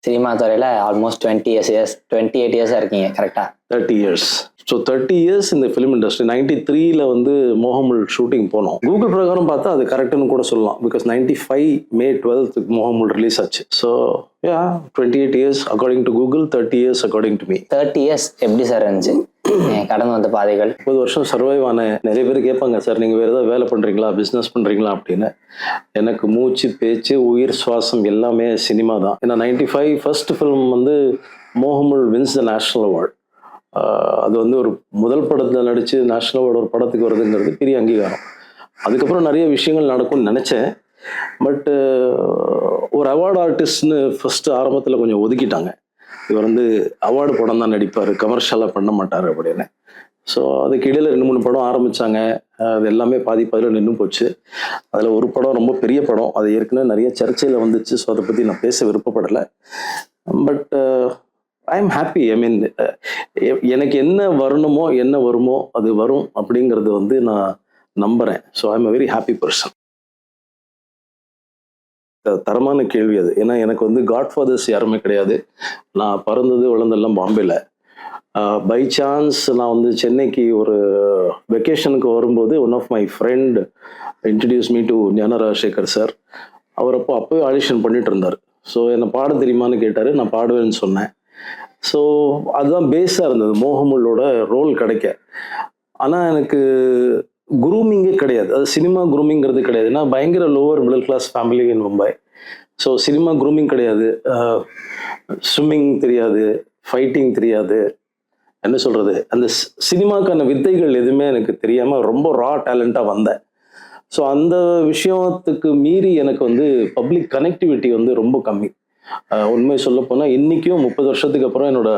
Cinema துறையில் almost 28 இயர்ஸாக இருக்கீங்க கரெக்டாக? 30 years. ஸோ 30 years இந்த ஃபிலிம் இண்டஸ்ட்ரி. 93 வந்து மோகமுல் ஷூட்டிங் போனோம். கூகுள் பிரகாரம் பார்த்தா அது கரெக்டுன்னு கூட சொல்லலாம். Because 95 May 12th Mogamul release ஆச்சு. So 28 years according to Google, 30 years according to me. 30 years எப்படி சார் இருந்துச்சு கடந்து வந்த பாதைகள்? 30 வருஷம் சர்வைவ் ஆன. நிறைய பேர் கேட்பாங்க, சார் நீங்கள் வேறு ஏதாவது வேலை பண்ணுறீங்களா, பிஸ்னஸ் பண்ணுறீங்களா அப்படின்னு. எனக்கு மூச்சு, பேச்சு, உயிர், சுவாசம் எல்லாமே சினிமா தான். ஏன்னா 95 ஃபர்ஸ்ட் ஃபிலிம் வந்து Mogamul wins the national award. அது வந்து ஒரு முதல் படத்தில் நடித்து நேஷ்னல் அவார்டு ஒரு படத்துக்கு வருதுங்கிறது பெரிய அங்கீகாரம். அதுக்கப்புறம் நிறைய விஷயங்கள் நடக்கும்னு நினச்சேன். பட்டு ஒரு அவார்டு ஆர்டிஸ்ட்னு ஃபஸ்ட்டு ஆரம்பத்தில் கொஞ்சம் ஒதுக்கிட்டாங்க. இவர் வந்து அவார்டு படம் தான் நடிப்பார், கமர்ஷியலாக பண்ண மாட்டார் அப்படின்னு. ஸோ அதுக்கு இடையில் 2-3 படம் ஆரம்பித்தாங்க. அது எல்லாமே பாதி பாதியில் நின்று போச்சு. அதில் ஒரு படம் ரொம்ப பெரிய படம், அது ஏற்கனவே நிறைய சர்ச்சையில் வந்துச்சு. ஸோ அதை பற்றி நான் பேச விருப்பப்படலை. But I am happy. I mean, எனக்கு என்ன வரணுமோ என்ன வருமோ அது வரும் அப்படிங்கிறது வந்து நான் நம்புகிறேன். So I am a very happy person. தரமான கேள்வி அது. ஏன்னா எனக்கு வந்து காட்ஃபாதர்ஸ் யாருமே கிடையாது. நான் பிறந்தது வளர்ந்தெல்லாம் பாம்பேல. பை சான்ஸ் நான் வந்து சென்னைக்கு ஒரு வெக்கேஷனுக்கு வரும்போது one of my friend introduce me to Gnana Rajasekar sir. அவர் அப்போவே ஆடிஷன் பண்ணிட்டு இருந்தார். ஸோ என்னை பாட தெரியுமான்னு கேட்டார். நான் பாடுவேன்னு சொன்னேன். ஸோ அதுதான் பேஸாக இருந்தது மோகமுல்லோட ரோல் கிடைக்க. ஆனால் எனக்கு குரூமிங்கே கிடையாது. அது சினிமா குரூமிங்கிறது கிடையாது. ஏன்னா பயங்கர lower middle class family in Mumbai. So cinema grooming கிடையாது. ஸ்விம்மிங் தெரியாது, ஃபைட்டிங் தெரியாது, என்ன சொல்கிறது, அந்த சினிமாக்கான வித்தைகள் எதுவுமே எனக்கு தெரியாமல் ரொம்ப ரா டேலண்ட்டாக வந்தேன். ஸோ அந்த விஷயத்துக்கு மீறி எனக்கு வந்து பப்ளிக் கனெக்டிவிட்டி வந்து ரொம்ப கம்மி. உண்மை சொல்ல போனால் இன்றைக்கும் 30 வருஷத்துக்கு அப்புறம் என்னோட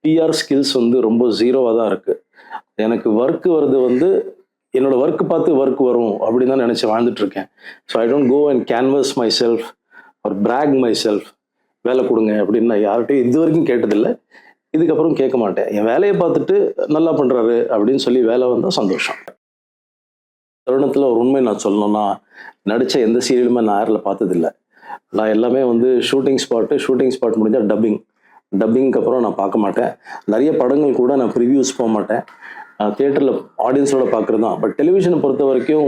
பிஆர் ஸ்கில்ஸ் வந்து ரொம்ப ஜீரோவாக தான் இருக்குது. எனக்கு ஒர்க்கு வருது வந்து என்னோட ஒர்க்கு பார்த்து ஒர்க் வரும் அப்படின்னு தான் நினச்சி வாழ்ந்துட்டுருக்கேன். So I don't go and canvas myself or brag myself. வேலை கொடுங்க அப்படின்னு நான் யார்கிட்டையும் இது வரைக்கும் கேட்டதில்லை, இதுக்கப்புறம் கேட்க மாட்டேன். என் வேலையை பார்த்துட்டு நல்லா பண்ணுறாரு அப்படின்னு சொல்லி வேலை வந்தால் சந்தோஷம். தருணத்தில் ஒரு உண்மை நான் சொல்லணும்னா, நடித்த எந்த சீரியலுமே நான் யாரில் பார்த்ததில்லை. நான் எல்லாமே வந்து ஷூட்டிங் ஸ்பாட் முடிஞ்சால் டப்பிங்க்கு அப்புறம் நான் பார்க்க மாட்டேன். நிறைய படங்கள் கூட நான் ப்ரிவியூஸ் போக மாட்டேன். தியேட்டரில் ஆடியன்ஸோட பார்க்குறது தான். பட் டெலிவிஷனை பொறுத்த வரைக்கும்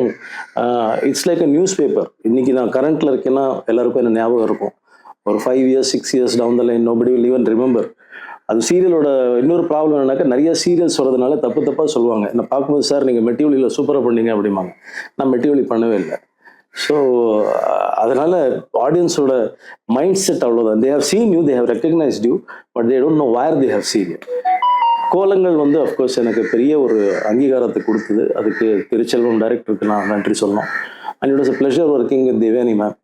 it's like a news paper. இன்றைக்கி நான் கரண்ட்டில் இருக்கேன்னா எல்லாருக்கும் என்ன ஞாபகம் இருக்கும். ஒரு 5 years 6 years down the line nobody will even remember. அது சீரியலோட இன்னொரு ப்ராப்ளம் என்னன்னாக்கா, நிறைய சீரியல்ஸ் வரதுனால தப்பாக சொல்லுவாங்க. என்ன பார்க்கும்போது, சார் நீங்கள் மெட்டிவலியில் சூப்பராக பண்ணீங்க அப்படிம்பாங்க. நான் மெட்டிவலி பண்ணவே இல்லை. ஸோ அதனால் ஆடியன்ஸோட மைண்ட் செட் அவ்வளோதான். They have seen you, they have recognised you, but they don't know where they have seen you. Kolangal வந்து அஃப்கோர்ஸ் எனக்கு பெரிய ஒரு அங்கீகாரத்தை கொடுத்தது. அதுக்கு திருச்செல்வம் டைரக்டருக்கு நான் நன்றி சொல்லணும். And it was a pleasure working with Devayani ma'am.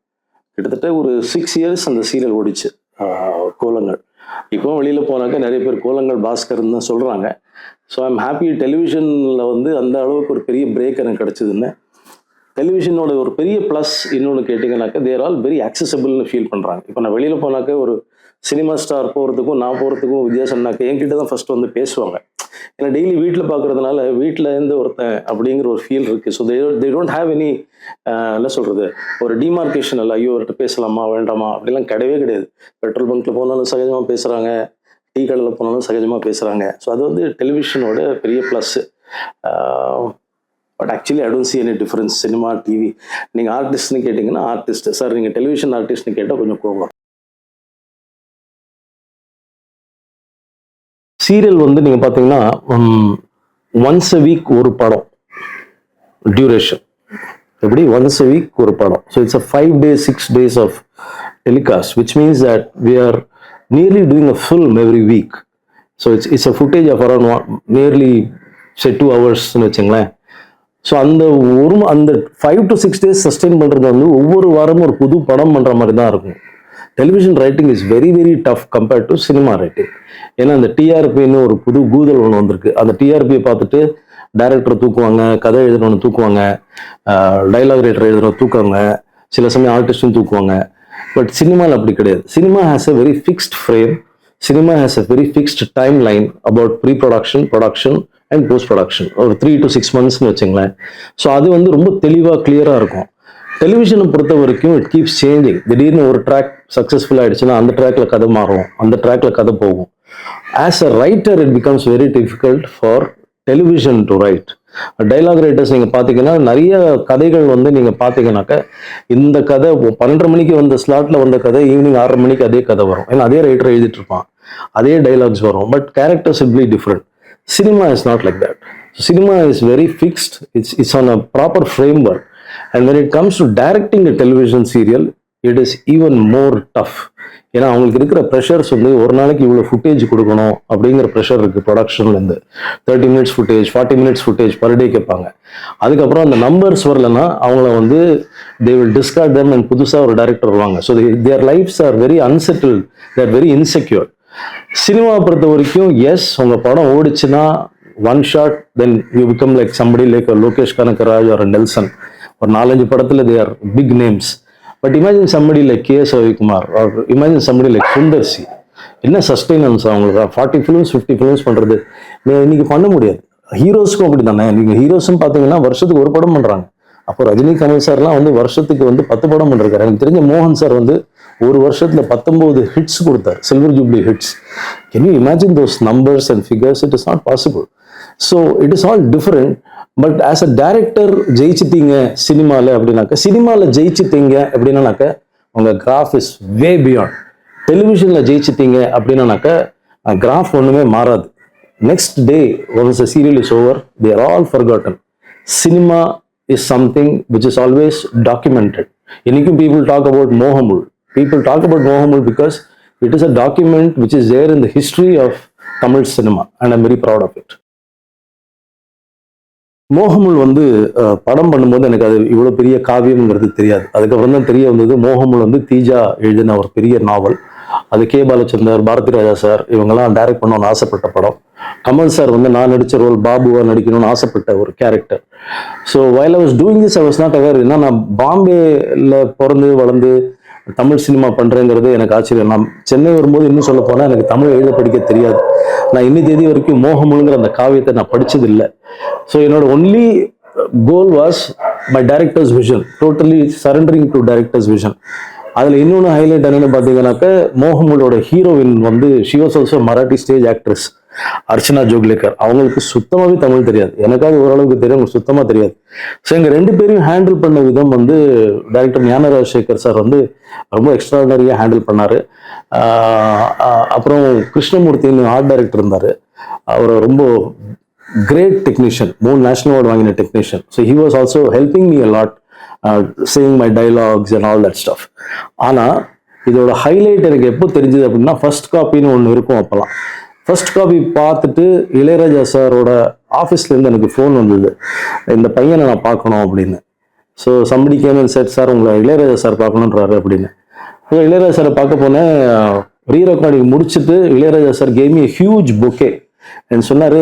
கிட்டத்தட்ட ஒரு 6 years அந்த சீரியல் ஓடிச்சு கோலங்கள். இப்போ வெளியில் போனாக்கா நிறைய பேர் கோலங்கள் பாஸ்கர்ன்னு தான் சொல்கிறாங்க. So I am happy. டெலிவிஷனில் வந்து அந்த அளவுக்கு ஒரு பெரிய பிரேக் எனக்கு கிடச்சிதுன்னு. டெலிவிஷனோட ஒரு பெரிய ப்ளஸ் இன்னொன்று கேட்டிங்கனாக்கா, தேர் ஆல் வெரி அக்சசபிள்னு ஃபீல் பண்ணுறாங்க. இப்போ நான் வெளியில் போனாக்கா ஒரு சினிமா ஸ்டார் போகிறதுக்கும் நான் போகிறதுக்கும் வித்தியாசம்னாக்கா என்கிட்ட தான் ஃபஸ்ட்டு வந்து பேசுவாங்க. ஏன்னா டெய்லி வீட்டில் பார்க்குறதுனால வீட்டில் இருந்து ஒருத்தன் அப்படிங்கிற ஒரு ஃபீல் இருக்குது. So they don't have any என்ன சொல்கிறது, ஒரு டிமார்க்கேஷன் இல்லை. ஐயோ அவர்கிட்ட பேசலாமா வேண்டாமா அப்படிலாம் கிடையவே கிடையாது. பெட்ரோல் பங்க்கில் போனாலும் சகஜமாக பேசுகிறாங்க, டீ கடையில் போனாலும் சகஜமாக பேசுகிறாங்க. ஸோ அது வந்து டெலிவிஷனோட பெரிய plus. But actually I don't see any difference. Cinema, TV, நீங்கள் ஆர்டிஸ்ட்னு கேட்டிங்கன்னா ஆர்டிஸ்ட் சார், நீங்கள் டெலிவிஷன் ஆர்டிஸ்ட்னு கேட்டால் கொஞ்சம் கோவம். சீரியல் வந்து நீங்கள் பார்த்தீங்கன்னா ஒன்ஸ் அ வீக் ஒரு படம் டியூரேஷன். எப்படி ஒன்ஸ் அ வீக் ஒரு படம். So it's a 5 days 6 days of telecast, which means that we are nearly doing a film every week. So it's a footage of around nearly 2 hours வச்சுங்களேன். So அந்த 5 to 6 days sustain பண்ணுறது வந்து ஒவ்வொரு வாரமும் ஒரு புது படம் பண்ணுற மாதிரி தான் இருக்கும். Television writing is very very tough compared to cinema writing. ஏன்னா அந்த டிஆர்பின்னு ஒரு புது கூதல் ஒன்று வந்திருக்கு. அந்த டிஆர்பியை பார்த்துட்டு டைரக்டரை தூக்குவாங்க, கதை எழுதுறவனை தூக்குவாங்க, டைலாக் ரைட்டர் எழுதுறவங்க தூக்குவாங்க, சில சமயம் ஆர்டிஸ்டும் தூக்குவாங்க. பட் சினிமாவில் அப்படி கிடையாது. Cinema has a very fixed frame. Cinema has a very fixed time line about production and post production. ஒரு 3 to 6 monthsனு வச்சுங்களேன். ஸோ அது வந்து ரொம்ப தெளிவாக கிளியராக இருக்கும். டெலிவிஷனை பொறுத்த வரைக்கும் இட் கீப்ஸ் சேஞ்சிங். திடீர்னு ஒரு ட்ராக் சக்ஸஸ்ஃபுல் ஆயிடுச்சுன்னா அந்த ட்ராக்ல கதை மாறும், அந்த ட்ராக்ல கதை போகும். As a writer it becomes very difficult for television to write. Dialogue writers நீங்கள் பார்த்தீங்கன்னா நிறைய கதைகள் வந்து நீங்கள் பார்த்தீங்கன்னாக்க இந்த கதை 12:30 மணிக்கு வந்த ஸ்லாட்டில் வந்த கதை ஈவினிங் 6:30 மணிக்கு அதே கதை வரும். ஏன்னா அதே ரைட்டர் எழுதிட்டு இருப்பான், அதே டைலாக்ஸ் வரும், but characters will be different. Cinema is not like that. Cinema is very fixed. It's on a proper framework. And when it comes to directing a television serial, it is even more tough. ஏன்னா அவங்களுக்கு இருக்கிற pressures வந்து ஒரு நாளைக்கு இவ்வளோ footage கொடுக்கணும் அப்படிங்கிற pressure இருக்குது. ப்ரொடக்ஷன்லேருந்து 30 minutes footage, 40 minutes footage per day கேட்பாங்க. அதுக்கப்புறம் அந்த நம்பர்ஸ் வரலன்னா அவங்கள வந்து they will discard them and புதுசாக ஒரு டைரக்டர் வருவாங்க. So their lifes are very unsettled, their very insecure. Cinema பொறுத்த வரைக்கும் எஸ், உங்கள் படம் ஓடிச்சுன்னா one shot then you become like somebody like Lokesh Kanagaraj ஒரு நெல்சன். ஒரு 4-5 படத்தில் they are big names. But imagine somebody like K.S. Ravikumar R imagine somebody like Sundar C. என்ன sustenance அவங்களுக்கு 40 ஃபிலிம்ஸ் 50 ஃபிலிம்ஸ் பண்ணுறது இன்னைக்கு பண்ண முடியாது. ஹீரோஸ்க்கும் அப்படி தானே. நீங்கள் ஹீரோஸும் பார்த்தீங்கன்னா வருஷத்துக்கு ஒரு படம் பண்ணுறாங்க. அப்போ ரஜினி கமல் சார்லாம் வந்து வருஷத்துக்கு வந்து 10 படம் பண்ணிருக்காரு. எனக்கு தெரிஞ்ச மோகன் சார் வந்து ஒரு வருஷத்துல 19 ஹிட்ஸ் கொடுத்தார், silver jubilee hits. Can you imagine those numbers and figures? It is not possible. So it is all different. But as a director ஜெயிச்சிட்டீங்க சினிமாவில் அப்படின்னாக்க, சினிமாவில் ஜெயிச்சிட்டீங்க அப்படின்னாக்க உங்கள் கிராஃப் இஸ் வே பியாண்ட். டெலிவிஷனில் ஜெயிச்சிட்டீங்க அப்படின்னாக்க கிராஃப் ஒன்றுமே மாறாது. Next day once the serial is over, they are all forgotten. Cinema is something which is always documented. Innikum people talk about Mohamul. People talk about Mohamul because it is a document which is there in the history of Tamil cinema and I'm very proud of it. Mogamul வந்து படம் பண்ணும்போது எனக்கு அது இவ்வளோ பெரிய காவியம்ங்கிறது தெரியாது. அதுக்கப்புறம் தான் தெரிய வந்தது மோகமுல் வந்து தீஜா எழுதின ஒரு பெரிய நாவல். அது கே பாலச்சந்தர், பாரதி ராஜா சார் இவங்கெல்லாம் டைரக்ட் பண்ணணும்னு ஆசைப்பட்ட படம். கமல் சார் வந்து நான் நடித்த ரோல் பாபுவா நடிக்கணும்னு ஆசைப்பட்ட ஒரு character. So while I was doing this I was not aware. ஏன்னா நான் பாம்பேல பிறந்து வளர்ந்து தமிழ் சினிமா பண்ணுறேங்கிறது எனக்கு ஆச்சரியம். நான் சென்னை வரும்போது இன்னும் சொல்ல போனால் எனக்கு தமிழ் எழுத படிக்க தெரியாது. நான் இன்னி தேதி வரைக்கும் மோகமுல்ங்கிற அந்த காவியத்தை நான் படித்தது இல்லை. ஸோ என்னோட only goal was my directors vision, totally surrendering to directors vision. அதில் இன்னொன்று ஹைலைட் என்னன்னு பார்த்தீங்கன்னாக்க மோகமுலோட ஹீரோயின் வந்து she was also Marathi stage actress, Archana Joglekar. அவங்களுக்கு சுத்தமாகவே தமிழ் தெரியாது. எனக்காவது ஓரளவுக்கு தெரியும், அவங்களுக்கு சுத்தமாக தெரியாது. ஸோ எங்கள் 2 பேரையும் ஹேண்டில் பண்ண விதம் வந்து டைரக்டர் ஞான ராஜசேகர் சார் வந்து ரொம்ப எக்ஸ்ட்ராடனரியாக ஹேண்டில் பண்ணார். அப்புறம் கிருஷ்ணமூர்த்தின்னு ஆர்ட் டைரக்டர் இருந்தார். அவர் ரொம்ப கிரேட் டெக்னீஷியன், 3 நேஷனல் அவார்டு வாங்கின technician. So he was also helping me a lot, saying my dialogues and all that stuff. ஆனால் இதோட ஹைலைட் எனக்கு எப்போ தெரிஞ்சது அப்படின்னா, ஃபர்ஸ்ட் காப்பின்னு ஒன்று இருக்கும். அப்போல்லாம் ஃபர்ஸ்ட் காப்பி பார்த்துட்டு இளையராஜா சாரோட ஆஃபீஸ்லேருந்து எனக்கு ஃபோன் வந்தது, இந்த பையனை நான் பார்க்கணும் அப்படின்னு. ஸோ சம்படி கேமன் செட், சார் உங்களை இளையராஜா சார் பார்க்கணுன்றாரு அப்படின்னு. ஸோ இளையராஜா சாரை பார்க்க போனேன். ரீ ரெக்கார்டிங் முடிச்சுட்டு Ilaiyaraaja sir game me huge bouquet. எனக்கு சொன்னார்,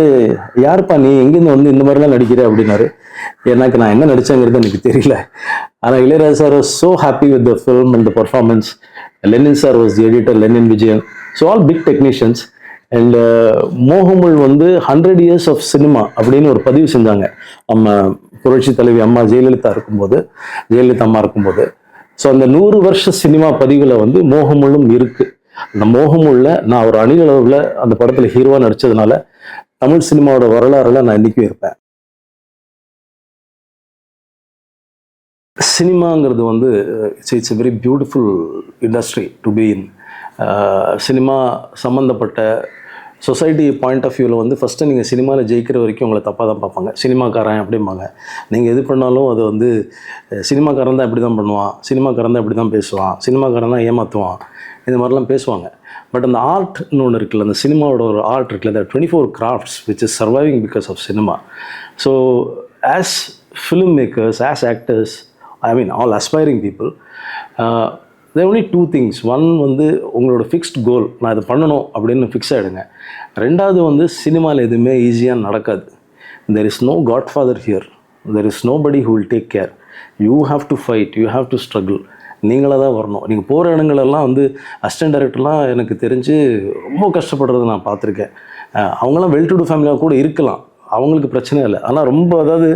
யாருப்பா நீ, எங்கேருந்து வந்து இந்த மாதிரிலாம் நடிக்கிற அப்படின்னாரு. எனக்கு நான் என்ன நடிச்சேங்கிறது எனக்கு தெரியல. ஆனால் Ilaiyaraaja sir was so happy with the film and the performance. Lenin sir was the editor, Lenin Vijayan. So all big technicians. And Mogamul வந்து 100 years ஆஃப் சினிமா அப்படின்னு ஒரு பதிவு செஞ்சாங்க நம்ம புரட்சி தலைவி அம்மா ஜெயலலிதா அம்மா இருக்கும்போது. ஸோ அந்த 100 வருஷ சினிமா பதிவில் வந்து மோகமுல்லும் இருக்கு. அந்த மோகமுல்ல நான் ஒரு அணிகளவில் அந்த படத்தில் ஹீரோவா நடிச்சதுனால தமிழ் சினிமாவோட வரலாறுல நான் இன்னைக்கும் இருப்பேன். சினிமாங்கிறது வந்து it's a very beautiful industry to be in. Cinema சம்மந்தப்பட்ட சொசைட்டி பாயிண்ட் ஆஃப் வியூவில் வந்து ஃபஸ்ட்டு நீங்கள் சினிமாவில் ஜெயிக்கிற வரைக்கும் உங்களை தப்பாக தான் பார்ப்பாங்க. சினிமாக்காரன் அப்படிம்பாங்க. நீங்கள் எது பண்ணாலும் அது வந்து சினிமாக்காரன் தான் இப்படி தான் பண்ணுவான், சினிமாக்காரன் தான் இப்படி தான் பேசுவான், சினிமாக்காரன் தான் ஏமாற்றுவான், இந்த மாதிரிலாம் பேசுவாங்க. பட் அந்த ஆர்ட்னு ஒன்று இருக்குல்ல, அந்த சினிமாவோட ஒரு ஆர்ட் இருக்குல்ல, the 24 crafts which is surviving because of cinema. So as filmmakers, as actors, I mean all aspiring people, there are only 2 things. One வந்து உங்களோட ஃபிக்ஸ்ட் கோல், நான் இதை பண்ணணும் அப்படின்னு ஃபிக்ஸ் ஆகிடுங்க. ரெண்டாவது வந்து சினிமாவில் எதுவுமே ஈஸியாக நடக்காது. there is no godfather here, there is nobody who will take care. you have to fight, you have to struggle. நீங்களாக தான் வரணும். நீங்கள் போகிற இடங்களெல்லாம் வந்து அசிஸ்டன்ட் டைரக்டர்லாம் எனக்கு தெரிஞ்சு ரொம்ப கஷ்டப்படுறதை நான் பார்த்துருக்கேன். அவங்களாம் வெல் டு டூ ஃபேமிலியாக கூட இருக்கலாம், அவங்களுக்கு பிரச்சனை இல்லை. ஆனால் ரொம்ப அதாவது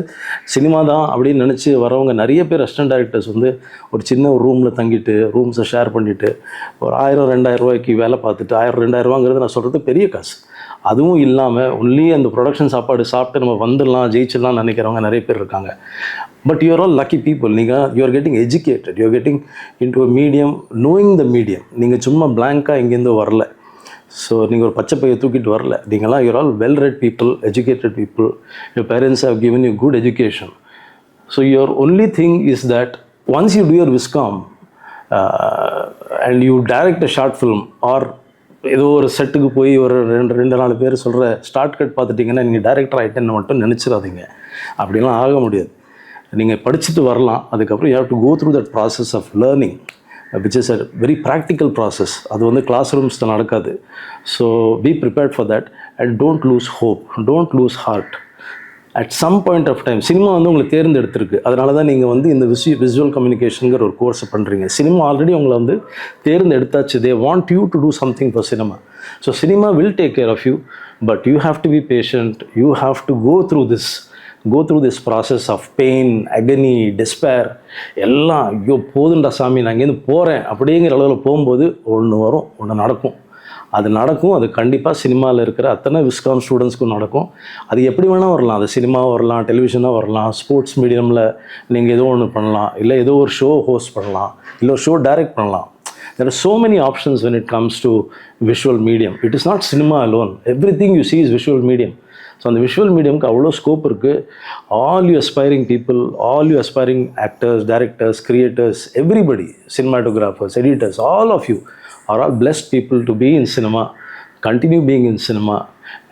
சினிமா தான் அப்படின்னு நினச்சி வரவங்க நிறைய பேர் அசிஸ்டன்ட் டைரக்டர்ஸ் வந்து ஒரு சின்ன ஒரு ரூமில் தங்கிட்டு ரூம்ஸை ஷேர் பண்ணிவிட்டு ஒரு 1000-2000 ரூபாய்க்கு வேலை பார்த்துட்டு 1000-2000 ரூபாங்கிறது நான் சொல்கிறது பெரிய காசு. அதுவும் இல்லாமல் ஒன்லி அந்த ப்ரொடக்ஷன் சாப்பாடு சாப்பிட்டு நம்ம வந்துடலாம் ஜெயிச்சிடலாம் நினைக்கிறவங்க நிறைய பேர் இருக்காங்க. But you're all lucky people. நீங்கள் you're getting educated, you're getting into a medium, knowing the medium. நீங்கள் சும்மா பிளாங்காக எங்கேருந்து வரல. ஸோ நீங்கள் ஒரு பச்சை பையை தூக்கிட்டு வரல. நீங்களாம் you are all well read people, educated people. Your parents have given you good education. So your only thing is that once you do your viscom and you direct a short film or ஏதோ ஒரு செட்டுக்கு போய் ஒரு 2-4 பேர் சொல்கிற start cut பார்த்துட்டிங்கன்னா நீங்கள் director ஆகிட்டேன்னு மட்டும் நினச்சிடாதீங்க. அப்படிலாம் ஆக முடியாது. நீங்கள் படிச்சுட்டு வரலாம். அதுக்கப்புறம் you have to go through that process of learning which is a very practical process. அது வந்து கிளாஸ் ரூம்ஸில் நடக்காது. So be prepared for that and don't lose hope, don't lose heart. At some point of time cinema வந்து உங்களை தேர்ந்தெடுத்திருக்கு. அதனால தான் நீங்கள் வந்து இந்த விசுவல் கம்யூனிகேஷனுங்கிற ஒரு கோர்ஸை பண்ணுறீங்க. சினிமா ஆல்ரெடி உங்களை வந்து தேர்ந்தெடுத்தாச்சு. They want you to do something for cinema. So cinema will take care of you, but you have to be patient. You have to go through this process of pain, agony, despair. எல்லாம் ஐயோ போதுண்டா சாமி நான் இங்கேருந்து போகிறேன் அப்படிங்கிற அளவில் போகும்போது ஒன்று வரும், ஒன்று நடக்கும். அது நடக்கும். அது கண்டிப்பாக சினிமாவில் இருக்கிற அத்தனை விஸ்காம் ஸ்டூடெண்ட்ஸ்க்கும் நடக்கும். அது எப்படி வேணால் வரலாம். அது சினிமாவாக வரலாம், டெலிவிஷனாக வரலாம், ஸ்போர்ட்ஸ் மீடியமில் நீங்கள் ஏதோ ஒன்று பண்ணலாம், இல்லை ஏதோ ஒரு ஷோ ஹோஸ்ட் பண்ணலாம், இல்லை ஒரு ஷோ டைரக்ட் பண்ணலாம். There are so many options when it comes to visual medium. It is not cinema alone. Everything you see is visual medium. So அந்த விஷுவல் மீடியமுக்கு அவ்வளோ ஸ்கோப் இருக்குது. All you aspiring people, all you aspiring actors, directors, creators, everybody, cinematographers, editors, all of you are all blessed people to be in cinema. Continue being in cinema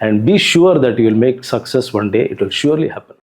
and be sure that you will make success one day. It will surely happen.